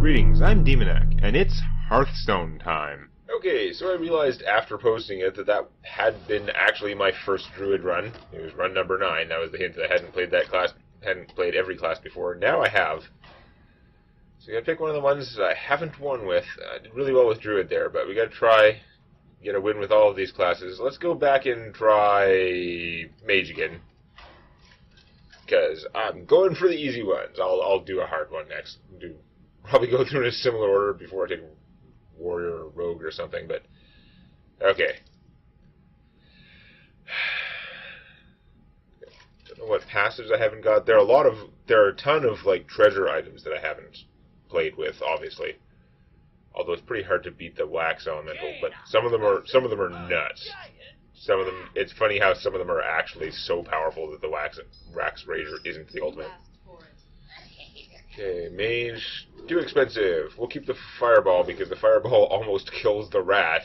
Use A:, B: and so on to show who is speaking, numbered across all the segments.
A: Greetings, I'm Demonac, and it's Hearthstone time.
B: Okay, so I realized after posting it that had been actually my first Druid run. It was run number 9. That was the hint that I hadn't played that class, hadn't played every class before. Now I have. So I gotta pick one of the ones that I haven't won with. I did really well with Druid there, but we gotta try get a win with all of these classes. Let's go back and try Mage again, because I'm going for the easy ones. I'll do a hard one next. Probably go through in a similar order before I take Warrior or Rogue or something, but okay. Don't know what passives I haven't got. There are a ton of like treasure items that I haven't played with, obviously. Although it's pretty hard to beat the Wax Elemental, but some of them are nuts. Some of them, it's funny how some of them are actually so powerful that the Wax Razor isn't the ultimate. Okay, Mage, too expensive. We'll keep the Fireball because the Fireball almost kills the rat.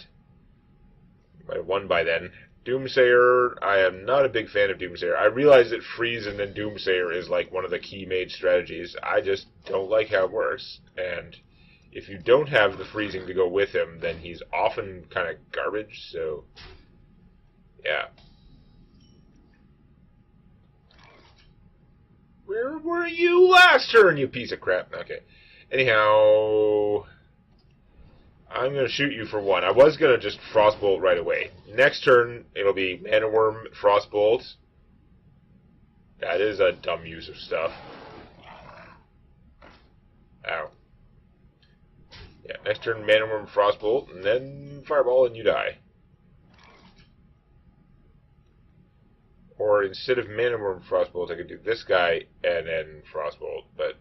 B: Might have won by then. Doomsayer, I am not a big fan of Doomsayer. I realize that Freeze and then Doomsayer is like one of the key Mage strategies. I just don't like how it works. And if you don't have the freezing to go with him, then he's often kind of garbage, so yeah. Where were you last turn, you piece of crap? Okay. Anyhow, I'm going to shoot you for 1. I was going to just Frostbolt right away. Next turn, it'll be Mana Worm, Frostbolt. That is a dumb use of stuff. Ow. Yeah, next turn, Mana Worm, Frostbolt, and then Fireball, and you die. Or instead of Mana Worm, Frostbolt, I could do this guy and then Frostbolt, but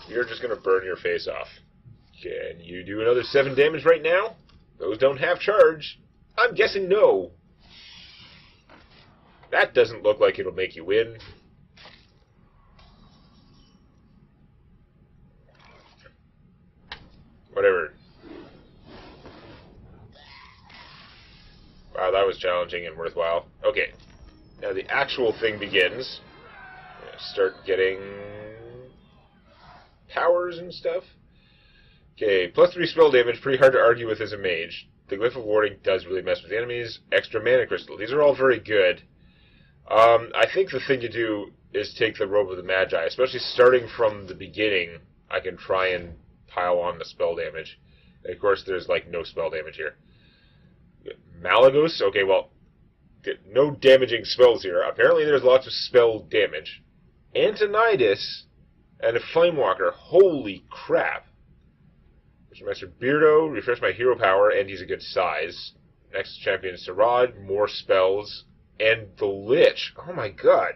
B: You're just going to burn your face off. Can you do another 7 damage right now? Those don't have charge. I'm guessing no. That doesn't look like it'll make you win. Whatever. Wow, that was challenging and worthwhile. Okay. Now the actual thing begins. Start getting powers and stuff. Okay, +3 spell damage, pretty hard to argue with as a mage. The Glyph of Warding does really mess with the enemies. Extra Mana Crystal. These are all very good. I think the thing to do is take the Robe of the Magi, especially starting from the beginning. I can try and pile on the spell damage. And of course, there's like no spell damage here. Malagos, okay, well, no damaging spells here. Apparently there's lots of spell damage. Antonidas and a Flamewalker, holy crap. Master Beardo, refresh my hero power, and he's a good size. Next champion is Sarad, more spells, and the Lich, oh my god.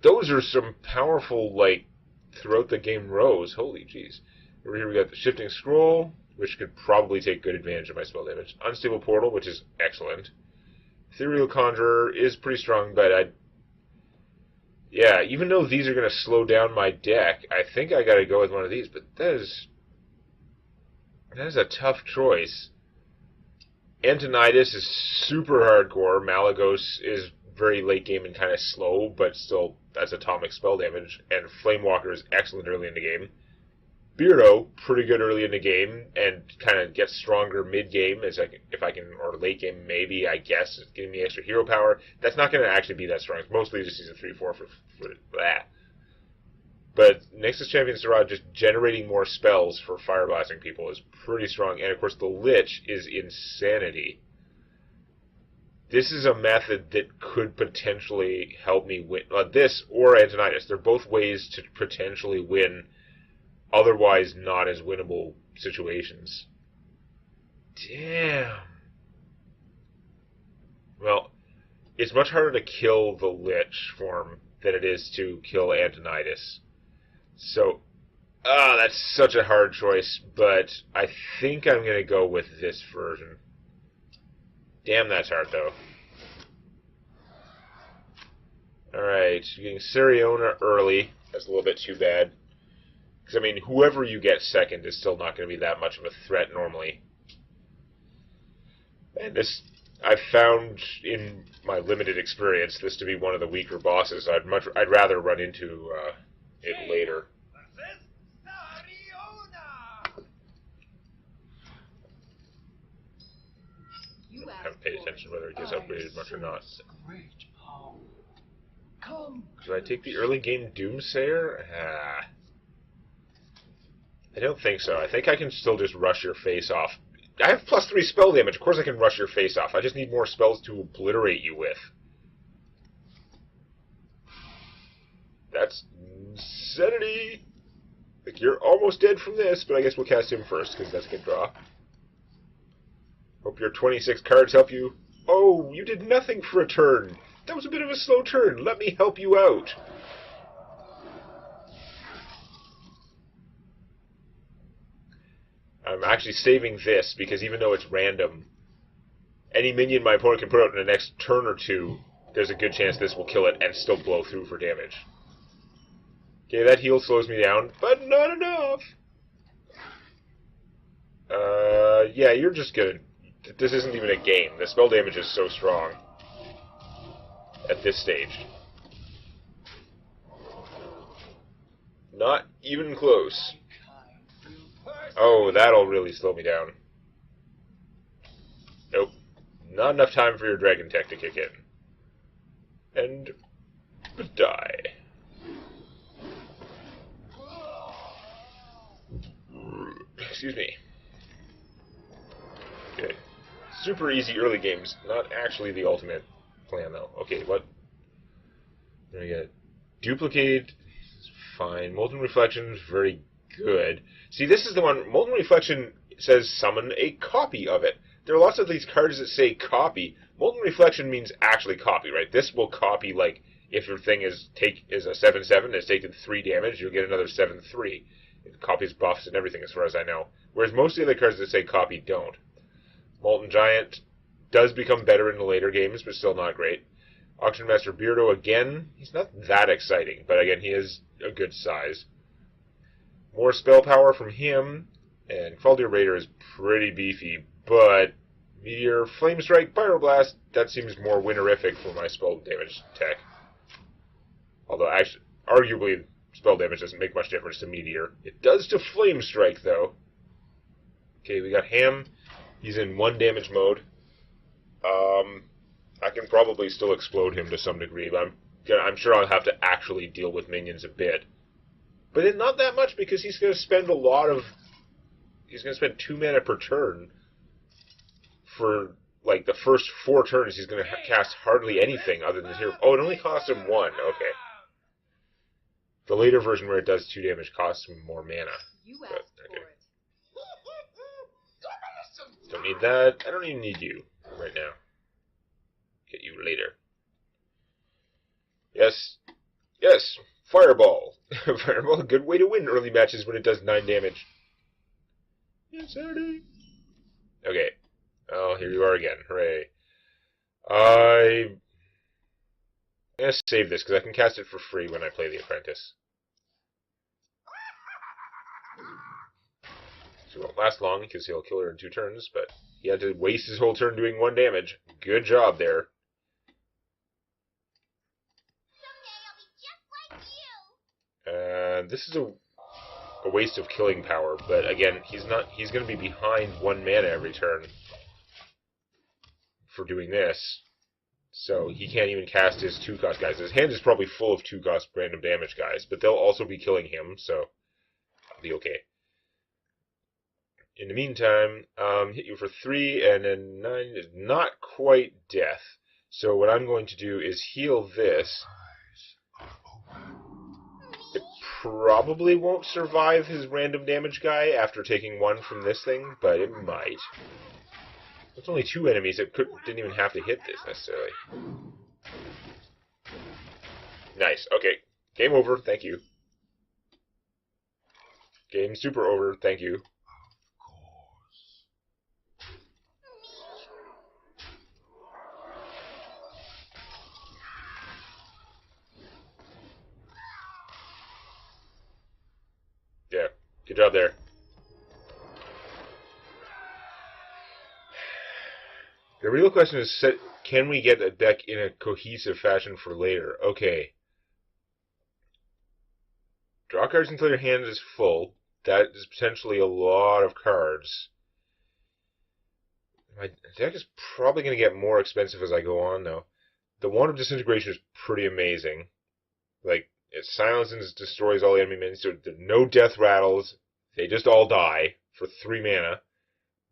B: Those are some powerful, like, throughout the game rows, holy jeez. Over here we got the Shifting Scroll, which could probably take good advantage of my spell damage. Unstable Portal, which is excellent. Ethereal Conjurer is pretty strong, but yeah, even though these are going to slow down my deck, I think I got to go with one of these, but that is a tough choice. Antonidas is super hardcore. Malagos is very late game and kind of slow, but still that's atomic spell damage. And Flamewalker is excellent early in the game. Beardo, pretty good early in the game, and kind of gets stronger mid-game, if I can, or late game maybe, I guess, it's giving me extra hero power. That's not going to actually be that strong. It's mostly just season 3-4 for that. But Nexus Champion Sarad just generating more spells for fire blasting people is pretty strong. And of course the Lich is insanity. This is a method that could potentially help me win. This or Antonidas. They're both ways to potentially win otherwise not as winnable situations. Damn. Well, it's much harder to kill the Lich form than it is to kill Antonidas. So, that's such a hard choice, but I think I'm going to go with this version. Damn, that's hard, though. Alright, you're getting Sariona early. That's a little bit too bad. Because, I mean, whoever you get second is still not going to be that much of a threat normally. And this, I've found in my limited experience this to be one of the weaker bosses. I'd rather run into it later. I haven't paid attention whether it gets upgraded much or not. Should I take the early game Doomsayer? I don't think so. I think I can still just rush your face off. I have +3 spell damage. Of course I can rush your face off. I just need more spells to obliterate you with. That's insanity! Like, you're almost dead from this, but I guess we'll cast him first, because that's a good draw. Hope your 26 cards help you. Oh, you did nothing for a turn. That was a bit of a slow turn. Let me help you out. I'm actually saving this, because even though it's random, any minion my opponent can put out in the next turn or two, there's a good chance this will kill it and still blow through for damage. Okay, that heal slows me down, but not enough. Yeah, you're just gonna... This isn't even a game. The spell damage is so strong at this stage. Not even close. Oh, that'll really slow me down. Nope. Not enough time for your dragon tech to kick in. And... die. Excuse me. Okay. Super easy early games. Not actually the ultimate plan, though. Okay, what? There we get Duplicate. Fine. Molten Reflection, very good. See, this is the one. Molten Reflection says summon a copy of it. There are lots of these cards that say copy. Molten Reflection means actually copy, right? This will copy, like, if your thing is a 7/7, it's taken 3 damage, you'll get another 7/3. It copies buffs and everything, as far as I know. Whereas most of the other cards that say copy don't. Molten Giant does become better in the later games, but still not great. Auction Master Beardo, again, he's not that exciting, but again, he is a good size. More spell power from him, and Faldir Raider is pretty beefy, but Meteor, Flame Strike, Pyroblast, that seems more winnerific for my spell damage tech. Although, actually, arguably, spell damage doesn't make much difference to Meteor. It does to Flame Strike, though. Okay, we got Ham. He's in 1 damage mode. I can probably still explode him to some degree, but I'm sure I'll have to actually deal with minions a bit. But not that much, because he's going to spend he's going to spend 2 mana per turn. For, like, the first 4 turns, he's going to cast hardly anything other than here. Oh, it only costs him 1. Okay. The later version where it does 2 damage costs him more mana. But, okay. Don't need that. I don't even need you right now. Get you later. Yes. Yes. Fireball. Fireball, a good way to win early matches when it does 9 damage. Yes, Saturday. Okay. Oh, here you are again. Hooray. I'm going to save this, because I can cast it for free when I play The Apprentice. So it won't last long, because he'll kill her in 2 turns, but he had to waste his whole turn doing 1 damage. Good job there. This is a waste of killing power, but again, he's going to be behind 1 mana every turn for doing this. So he can't even cast his 2-cost guys. His hand is probably full of 2-cost random damage guys, but they'll also be killing him, so I'll be okay. In the meantime, hit you for 3, and then 9 is not quite death. So what I'm going to do is heal this. It probably won't survive his random damage guy after taking 1 from this thing, but it might. It's only 2 enemies. It didn't even have to hit this, necessarily. Nice. Okay. Game over. Thank you. Game super over. Thank you. Yeah. Good job there. The real question is, can we get a deck in a cohesive fashion for later? Okay. Draw cards until your hand is full. That is potentially a lot of cards. My deck is probably going to get more expensive as I go on, though. The Wand of Disintegration is pretty amazing. Like, it silences, destroys all the enemy minions, so there are no death rattles. They just all die for 3 mana.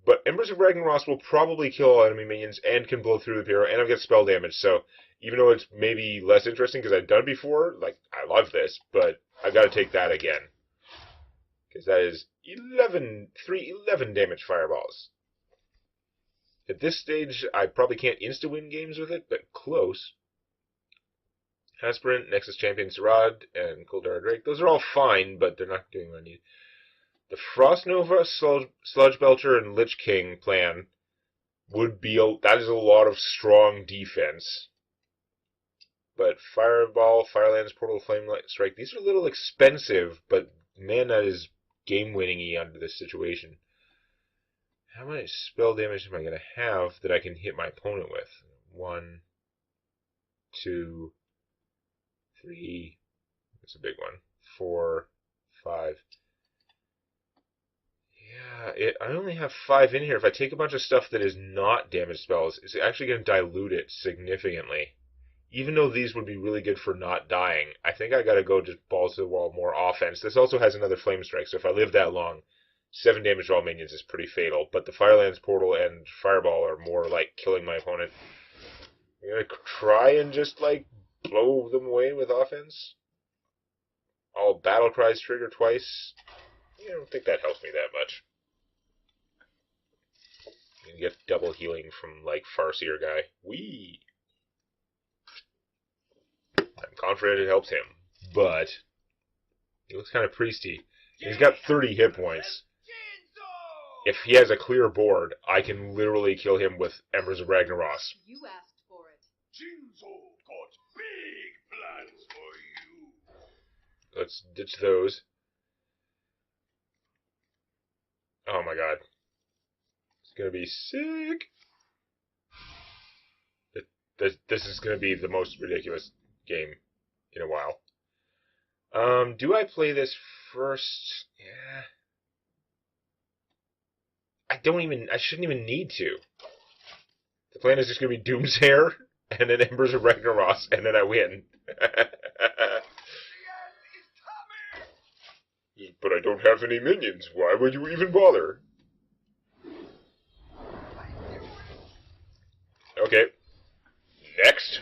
B: But Embers of Ragnaros will probably kill all enemy minions and can blow through the Bureau, and I'll get spell damage. So even though it's maybe less interesting because I've done it before, like, I love this, but I've got to take that again. Because that is 11 damage fireballs. At this stage, I probably can't insta-win games with it, but close. Aspirant, Nexus Champion Sirad, and Kuldara Drake. Those are all fine, but they're not doing what I need. The Frost Nova, Sludge Belcher, and Lich King plan would be that is a lot of strong defense. But Fireball, Firelands, Portal, Flame Strike, these are a little expensive, but man, that is game-winning-y under this situation. How much spell damage am I going to have that I can hit my opponent with? 1, 2, 3, that's a big one, 4, 5. Yeah, I only have 5 in here. If I take a bunch of stuff that is not damage spells, it's actually going to dilute it significantly. Even though these would be really good for not dying, I think I got to go just balls to the wall, more offense. This also has another Flame Strike, so if I live that long, 7 damage to all minions is pretty fatal. But the Firelands, Portal, and Fireball are more like killing my opponent. I'm going to try and just, like, blow them away with offense. All Battle Cries trigger twice. I don't think that helps me that much. You can get double healing from, like, Farseer guy. Whee! I'm confident it helps him. But he looks kind of priesty. He's got 30 hit points. If he has a clear board, I can literally kill him with Embers of Ragnaros.
C: You asked for it.
D: Jinzo got big plans for you.
B: Let's ditch those. Oh my god. It's gonna be sick. This is gonna be the most ridiculous game in a while. Do I play this first? Yeah. I shouldn't even need to. The plan is just gonna be Doomshair, and then Embers of Ragnaros, and then I win. But I don't have any minions. Why would you even bother? Okay. Next.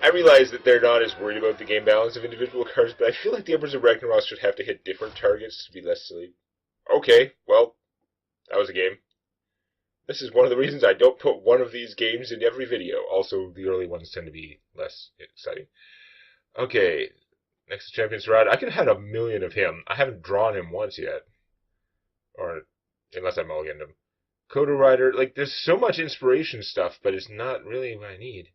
B: I realize that they're not as worried about the game balance of individual cards, but I feel like the Embers of Ragnaros should have to hit different targets to be less silly. Okay, well, that was a game. This is one of the reasons I don't put one of these games in every video. Also, the early ones tend to be less exciting. Okay, next to Champion's Rod. I could have had a million of him. I haven't drawn him once yet. Or, unless I mulliganed him. Kodo Rider, like, there's so much inspiration stuff, but it's not really what I need.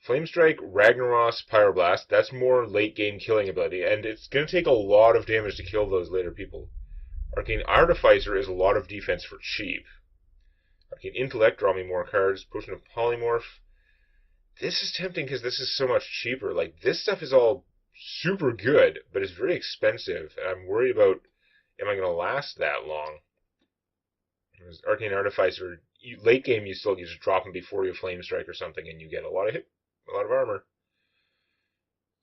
B: Flamestrike, Ragnaros, Pyroblast, that's more late game killing ability, and it's going to take a lot of damage to kill those later people. Arcane Artificer is a lot of defense for cheap. Arcane Intellect, draw me more cards. Potion of Polymorph. This is tempting because this is so much cheaper. Like, this stuff is all super good, but it's very expensive, and I'm worried about, am I going to last that long? Arcane Artificer, late game you just drop him before you Flame Strike or something, and you get a lot of armor.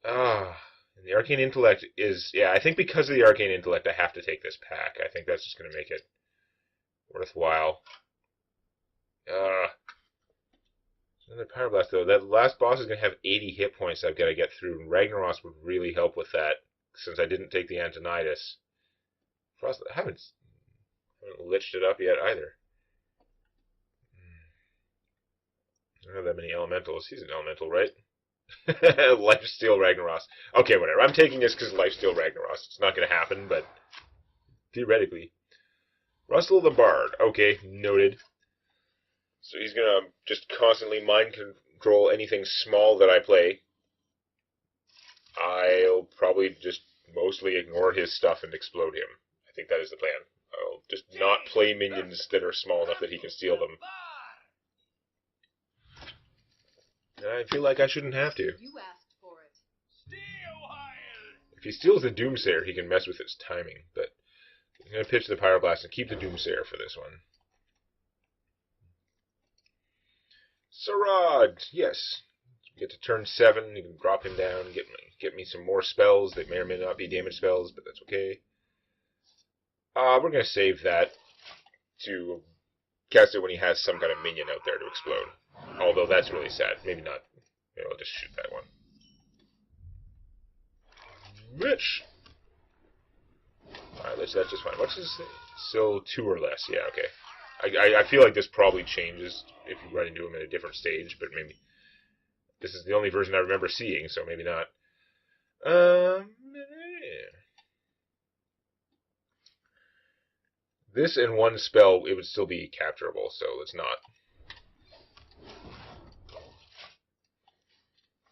B: And the Arcane Intellect is, yeah, I think because of the Arcane Intellect, I have to take this pack. I think that's just going to make it worthwhile. Another Power Blast, though. That last boss is going to have 80 hit points I've got to get through, and Ragnaros would really help with that, since I didn't take the Antonidas. Frost, I haven't liched it up yet, either. I don't have that many elementals. He's an elemental, right? Lifesteal Ragnaros. Okay, whatever. I'm taking this because Lifesteal Ragnaros. It's not going to happen, but theoretically. Rustle the Bard. Okay, noted. So he's going to just constantly mind control anything small that I play. I'll probably just mostly ignore his stuff and explode him. I think that is the plan. I'll just not play minions that are small enough that he can steal them. And I feel like I shouldn't have to.
C: You asked for it.
B: If he steals the Doomsayer, he can mess with its timing, but I'm going to pitch the Pyroblast and keep the Doomsayer for this one. Sarad! Yes. We get to turn 7, you can drop him down, get me some more spells that may or may not be damage spells, but that's okay. We're going to save that to cast it when he has some kind of minion out there to explode. Although that's really sad. Maybe not. Maybe I'll just shoot that one. Mitch! Alright, that's just fine. What's his thing? Still 2 or less. Yeah, okay. I feel like this probably changes if you run into him in a different stage, but maybe this is the only version I remember seeing, so maybe not. This in one spell, it would still be capturable, so let's not.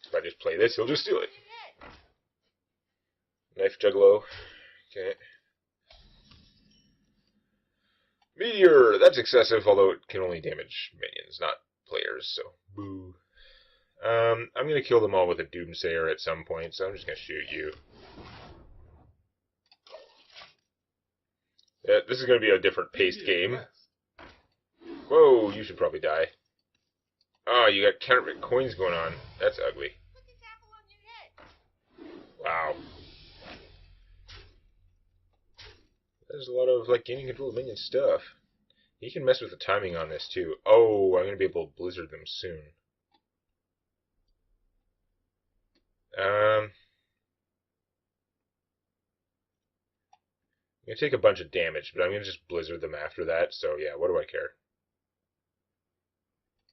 B: If I just play this, he'll just steal it. Knife Juggalo. Okay. Meteor! That's excessive, although it can only damage minions, not players, so boo. I'm going to kill them all with a Doomsayer at some point, so I'm just going to shoot you. Yeah, this is going to be a different paced game. Whoa, you should probably die. Oh, you got counterfeit coins going on. That's ugly. Wow. There's a lot of, like, gaining control of minion stuff. He can mess with the timing on this, too. Oh, I'm going to be able to blizzard them soon. I'm going to take a bunch of damage, but I'm going to just blizzard them after that, so yeah, what do I care?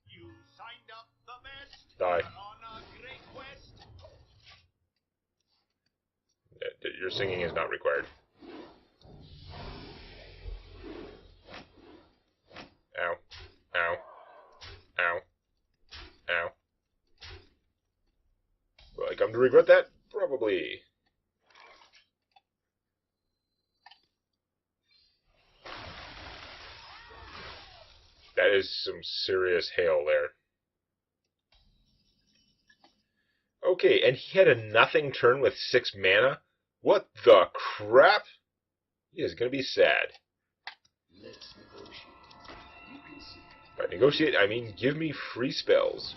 D: You signed up the best.
B: Die.
D: On a great quest.
B: Your singing is not required. Ow. Ow. Ow. Ow. Will I come to regret that? Probably. That is some serious hail there. Okay, and he had a nothing turn with 6 mana? What the crap? He is going to be sad.
E: Let's negotiate. You can see.
B: By negotiate, I mean give me free spells.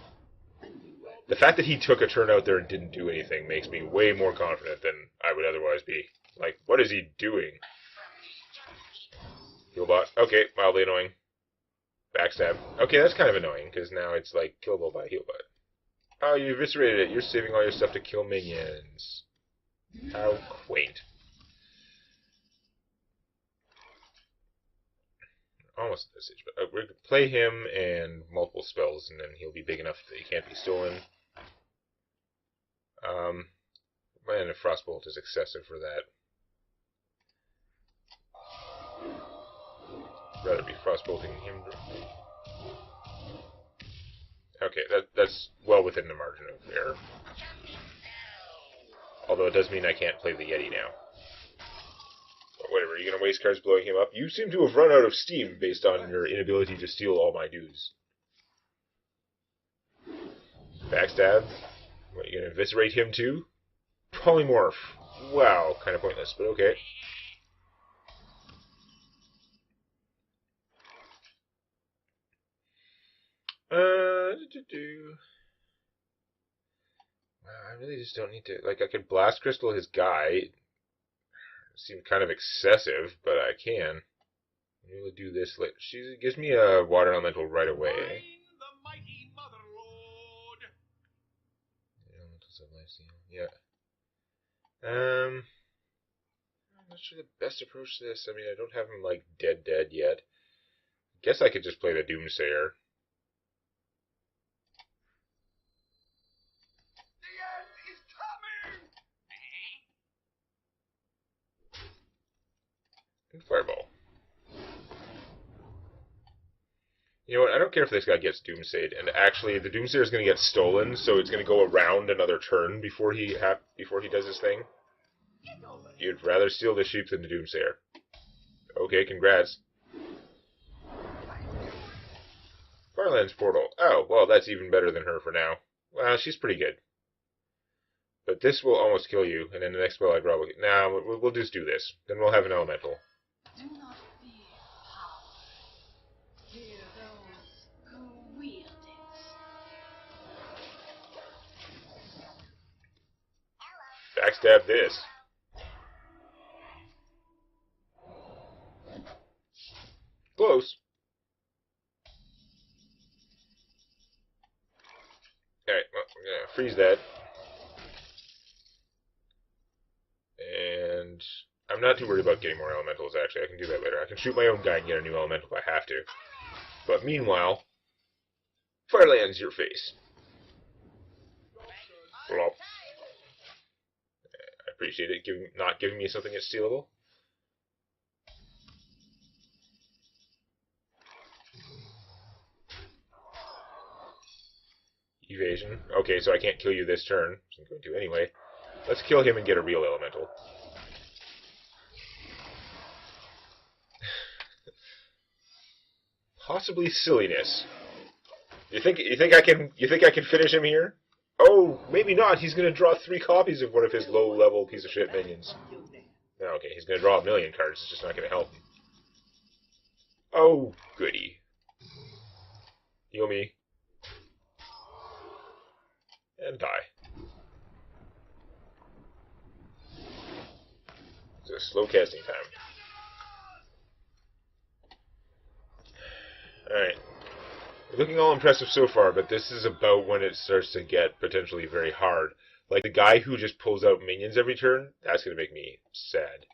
B: The fact that he took a turn out there and didn't do anything makes me way more confident than I would otherwise be. Like, what is he doing? Healbot. Okay, mildly annoying. Backstab. Okay, that's kind of annoying, because now it's like, killable by Healbot. Oh, you eviscerated it. You're saving all your stuff to kill minions. How quaint. Almost a message, but we're going to play him and multiple spells, and then he'll be big enough that he can't be stolen. Man, a Frostbolt is excessive for that. Rather be Frostbolting him. Okay, that's well within the margin of error. Although it does mean I can't play the Yeti now. But whatever, you're going to waste cards blowing him up? You seem to have run out of steam based on your inability to steal all my dues. Backstab? What, you going to eviscerate him too? Polymorph. Wow, kind of pointless, but okay. I really just don't need to... Like, I could Blast Crystal his guy. It seemed kind of excessive, but I can. We'll do this later. She gives me a Water Elemental right away.
D: The mighty Mother Lord.
B: Yeah. I'm not sure the best approach to this. I mean, I don't have him, like, dead yet. Guess I could just play the Doomsayer. Fireball. You know what? I don't care if this guy gets Doomsayed, and actually, the Doomsayer is going to get stolen, so it's going to go around another turn before he does his thing.
D: Get over
B: You'd rather steal the sheep than the Doomsayer. Okay, congrats. Firelands Portal. Oh, well, that's even better than her for now. Well, she's pretty good. But this will almost kill you, and then the next spell I draw will... Nah, we'll just do this. Then we'll have an elemental.
C: Do not fear power. Fear those who wield it.
B: Backstab this. Close. Alright, well, we're gonna freeze that. And I'm not too worried about getting more elementals, actually. I can do that later. I can shoot my own guy and get a new elemental if I have to. But meanwhile, Firelands your face. Flop. I appreciate it not giving me something that's stealable. Evasion. Okay, so I can't kill you this turn, which I'm going to anyway. Let's kill him and get a real elemental. Possibly silliness. You think I can finish him here? Oh, maybe not. He's going to draw 3 copies of one of his low-level piece of shit minions. Okay, he's going to draw 1,000,000 cards. It's just not going to help him. Oh, goody. Heal me. And die. It's a slow casting time. Alright. Looking all impressive so far, but this is about when it starts to get potentially very hard. Like the guy who just pulls out minions every turn, that's going to make me sad.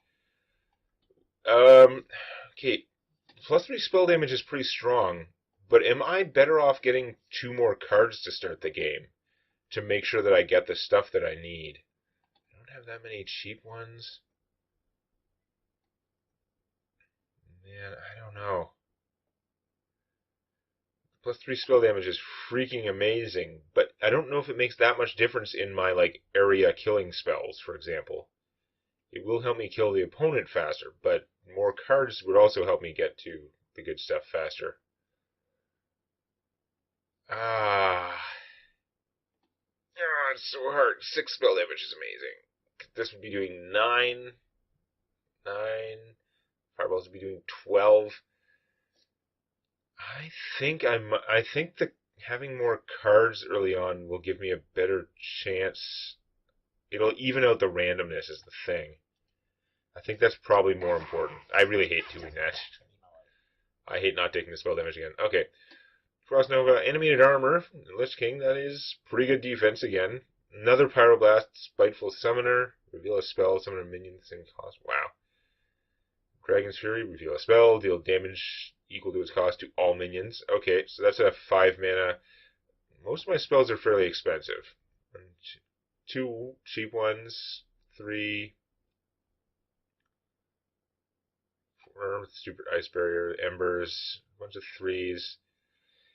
B: Okay. +3 spell damage is pretty strong, but am I better off getting 2 more cards to start the game to make sure that I get the stuff that I need? I don't have that many cheap ones. Man, I don't know. +3 spell damage is freaking amazing, but I don't know if it makes that much difference in my, like, area killing spells, for example. It will help me kill the opponent faster, but more cards would also help me get to the good stuff faster. Oh, it's so hard. 6 spell damage is amazing. This would be doing 9. Fireballs would be doing 12. I think that having more cards early on will give me a better chance. It'll even out the randomness is the thing. I think that's probably more important. I really hate doing that. I hate not taking the spell damage again. Okay. Frost Nova, animated armor, Lich King, that is pretty good defense again. Another Pyroblast, Spiteful Summoner, reveal a spell, summon a minion at the same cost. Wow. Dragon's Fury, reveal a spell, deal damage equal to its cost to all minions. Okay, so that's a 5 mana. Most of my spells are fairly expensive. 2 cheap ones, 3, 4, Stupid Ice Barrier, Embers, a bunch of 3s.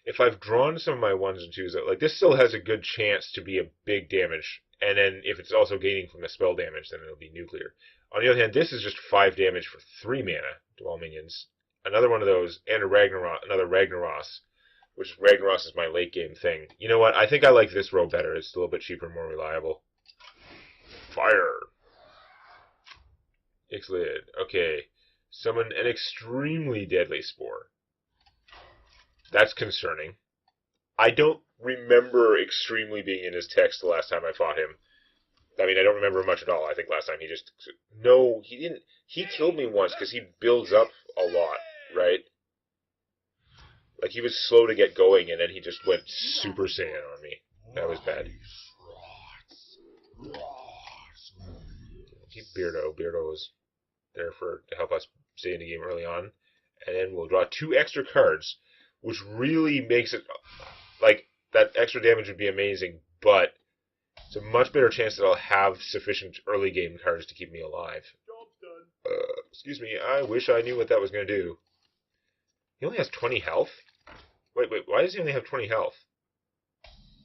B: If I've drawn some of my 1s and 2s, like this still has a good chance to be a big damage, and then if it's also gaining from the spell damage, then it'll be nuclear. On the other hand, this is just 5 damage for 3 mana to all minions. Another one of those, and another Ragnaros, which Ragnaros is my late game thing. You know what? I think I like this row better. It's a little bit cheaper and more reliable. Fire! Ixlid. Okay. Summon an extremely deadly spore. That's concerning. I don't remember extremely being in his text the last time I fought him. I mean, I don't remember much at all. I think last time he just... No, he didn't. He killed me once because he builds up a lot, right? Like, he was slow to get going, and then he just went Super Saiyan on me. That was bad. Keep Beardo. Beardo was there to help us stay in the game early on. And then we'll draw 2 extra cards, which really makes it... Like, that extra damage would be amazing, but it's a much better chance that I'll have sufficient early game cards to keep me alive.
D: Job's done.
B: Excuse me, I wish I knew what that was going to do. He only has 20 health? Wait, why does he only have 20 health?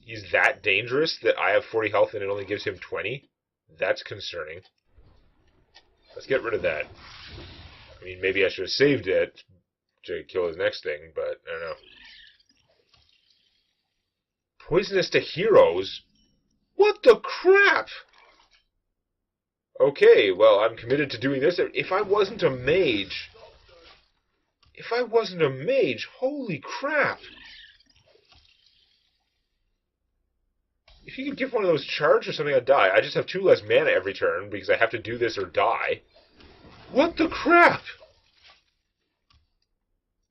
B: He's that dangerous that I have 40 health and it only gives him 20? That's concerning. Let's get rid of that. I mean, maybe I should have saved it to kill his next thing, but I don't know. Poisonous to heroes? What the crap? Okay, well, I'm committed to doing this. If I wasn't a mage... holy crap! If you could give one of those charge or something, I'd die. I just have 2 less mana every turn because I have to do this or die. What the crap?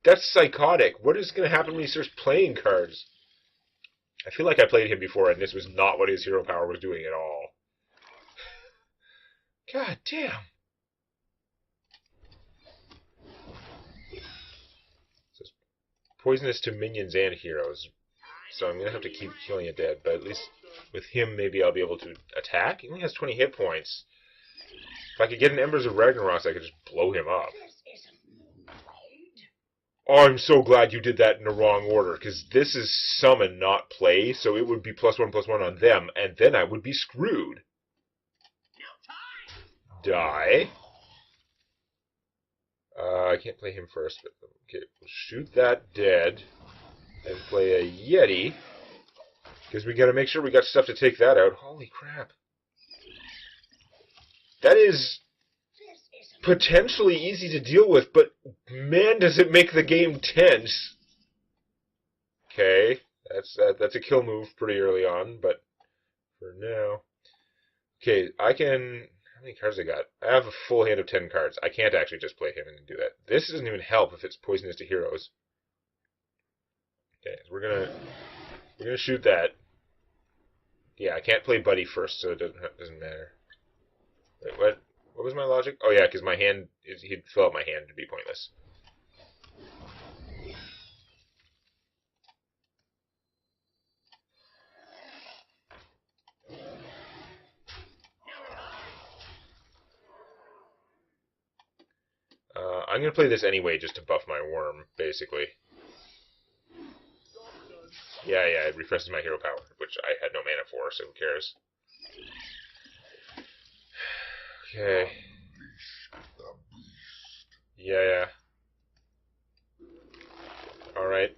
B: That's psychotic. What is going to happen when he starts playing cards? I feel like I played him before and this was not what his hero power was doing at all. God damn. So it's poisonous to minions and heroes. So I'm going to have to keep killing it dead, but at least with him maybe I'll be able to attack. He only has 20 hit points. If I could get an Embers of Ragnaros, I could just blow him up. Oh, I'm so glad you did that in the wrong order, because this is summon, not play, so it would be +1/+1 on them, and then I would be screwed. Die. I can't play him first, but okay, we'll shoot that dead, and play a Yeti, because we gotta make sure we got stuff to take that out. Holy crap. That is potentially easy to deal with, but man, does it make the game tense. Okay, that's a kill move pretty early on, but for now... Okay, I can... How many cards I got? I have a full hand of 10 cards. I can't actually just play him and do that. This doesn't even help if it's poisonous to heroes. Okay, so we're gonna shoot that. Yeah, I can't play Buddy first, so it doesn't matter. Wait, what? What was my logic? Oh yeah, because my hand, he'd fill out my hand to be pointless. I'm going to play this anyway just to buff my worm, basically. Yeah, it refreshes my hero power, which I had no mana for, so who cares? Okay. Yeah. Alright.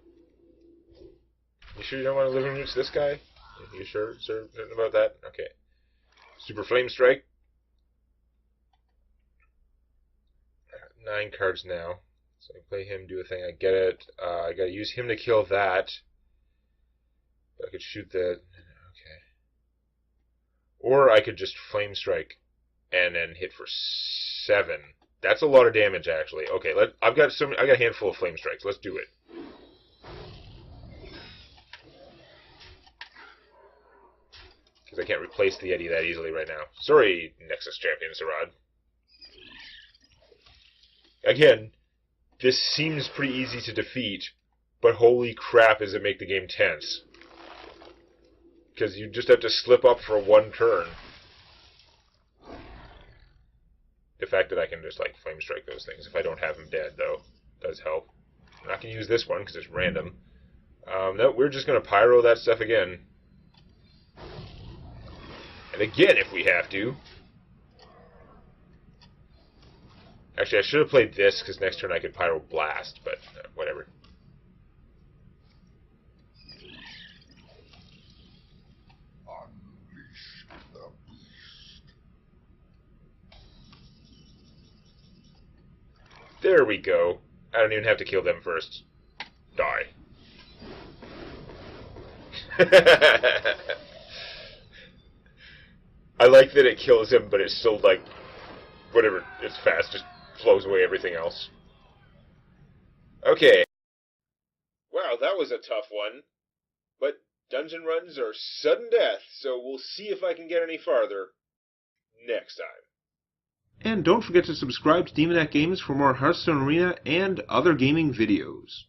B: You sure you don't want to living roots this guy? You sure certain about that? Okay. Super Flame Strike. 9 cards now. So I play him, do a thing, I get it. I gotta use him to kill that. But I could shoot the... Okay. Or I could just Flame Strike and then hit for 7. That's a lot of damage, actually. Okay, I got a handful of Flame Strikes. Let's do it. Because I can't replace the Yeti that easily right now. Sorry, Nexus Champion Sarad. Again, this seems pretty easy to defeat, but holy crap does it make the game tense. Because you just have to slip up for 1 turn. The fact that I can just, like, Flame Strike those things if I don't have them dead, though, does help. I'm not going to use this one because it's random. No, we're just going to Pyro that stuff again. And again if we have to. Actually, I should have played this, because next turn I could Pyro Blast, but whatever. There we go. I don't even have to kill them first. Die. I like that it kills him, but it's still like, whatever, it's fast, just flows away everything else. Okay. Wow, that was a tough one. But dungeon runs are sudden death, so we'll see if I can get any farther next time.
F: And don't forget to subscribe to Demonac Games for more Hearthstone Arena and other gaming videos.